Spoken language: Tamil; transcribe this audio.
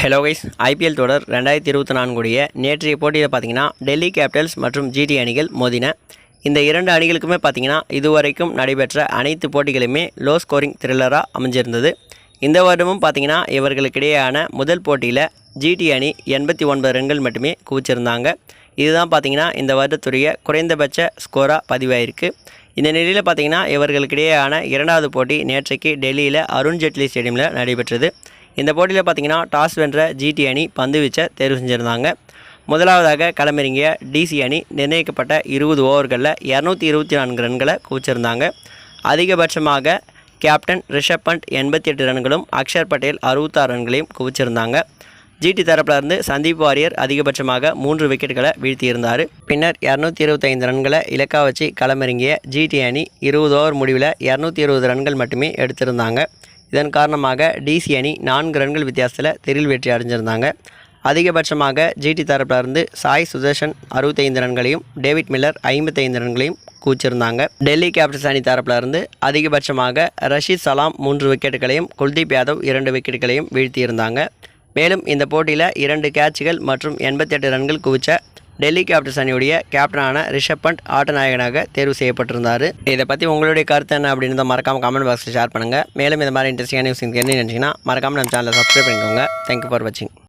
ஹலோ கைஸ், ஐபிஎல் தொடர் 2024 உடைய நேற்றைய போட்டியில் பார்த்தீங்கன்னா டெல்லி கேபிட்டல்ஸ் மற்றும் ஜிடி அணிகள் மோதின. இந்த இரண்டு அணிகளுக்குமே பார்த்தீங்கன்னா இதுவரைக்கும் நடைபெற்ற அனைத்து போட்டிகளுமே லோ ஸ்கோரிங் த்ரில்லராக அமைஞ்சிருந்தது. இந்த வருடமும் பார்த்தீங்கன்னா இவர்களுக்கிடையேயான முதல் போட்டியில் ஜிடி அணி 89 ரன்கள் மட்டுமே குவிச்சிருந்தாங்க. இதுதான் பார்த்தீங்கன்னா இந்த வருடத்துடைய குறைந்தபட்ச ஸ்கோராக பதிவாயிருக்கு. இந்த நிலையில் பார்த்தீங்கன்னா இவர்களுக்கிடையேயான இரண்டாவது போட்டி நேற்றைக்கு டெல்லியில் அருண் ஜெட்லி ஸ்டேடியமில் நடைபெற்றது. இந்த போட்டியில் பார்த்தீங்கன்னா டாஸ் வென்ற ஜிடி அணி பந்து வீச்ச தேர்வு செஞ்சுருந்தாங்க. முதலாவதாக களமிறங்கிய டிசி அணி நிர்ணயிக்கப்பட்ட 20 ஓவர்களில் 224 ரன்களை குவிச்சிருந்தாங்க. அதிகபட்சமாக கேப்டன் ரிஷப் பண்ட் 88 ரன்களும் அக்ஷர் பட்டேல் 66 ரன்களையும் குவிச்சிருந்தாங்க. ஜிடி தரப்பிலிருந்து சந்தீப் வாரியர் அதிகபட்சமாக 3 விக்கெட்டுகளை வீழ்த்தியிருந்தார். பின்னர் 225 ரன்களை இலக்காக வச்சு களமிறங்கிய ஜிடி அணி 20 ஓவர் முடிவில் 220 ரன்கள் மட்டுமே எடுத்திருந்தாங்க. இதன் காரணமாக டிசி அணி 4 ரன்கள் வித்தியாசத்தில் திரில் வெற்றி அடைஞ்சிருந்தாங்க. அதிகபட்சமாக ஜிடி தரப்பிலிருந்து சாய் சுதர்ஷன் 65 ரன்களையும் டேவிட் மில்லர் 55 ரன்களையும் குவிச்சிருந்தாங்க. டெல்லி கேபிட்டல்ஸ் அணி தரப்பிலிருந்து அதிகபட்சமாக ரஷீத் சலாம் 3 விக்கெட்டுகளையும் குல்தீப் யாதவ் 2 விக்கெட்டுகளையும் வீழ்த்தியிருந்தாங்க. மேலும் இந்த போட்டியில் 2 கேட்சுகள் மற்றும் 88 ரன்கள் குவிச்ச டெல்லி கேபிட்டல்ஸ் அணியுடைய கேப்டனான ரிஷப் பண்ட் ஆட்டநாயகனாக தேர்வு செய்யப்பட்டிருந்தார். இதை பற்றி உங்களுடைய கருத்து என்ன அப்படின்னு மறக்காமல் கமெண்ட் பாக்ஸில் ஷேர் பண்ணுங்கள். மேலும் இந்த மாதிரி இன்ட்ரெஸ்டிங்கான நியூஸ் நினச்சிங்கன்னா மறக்காமல் நம்ம சேனலை சப்ஸ்கிரைப் பண்ணிக்கோங்க. தேங்க்யூ ஃபார் வாட்சிங்.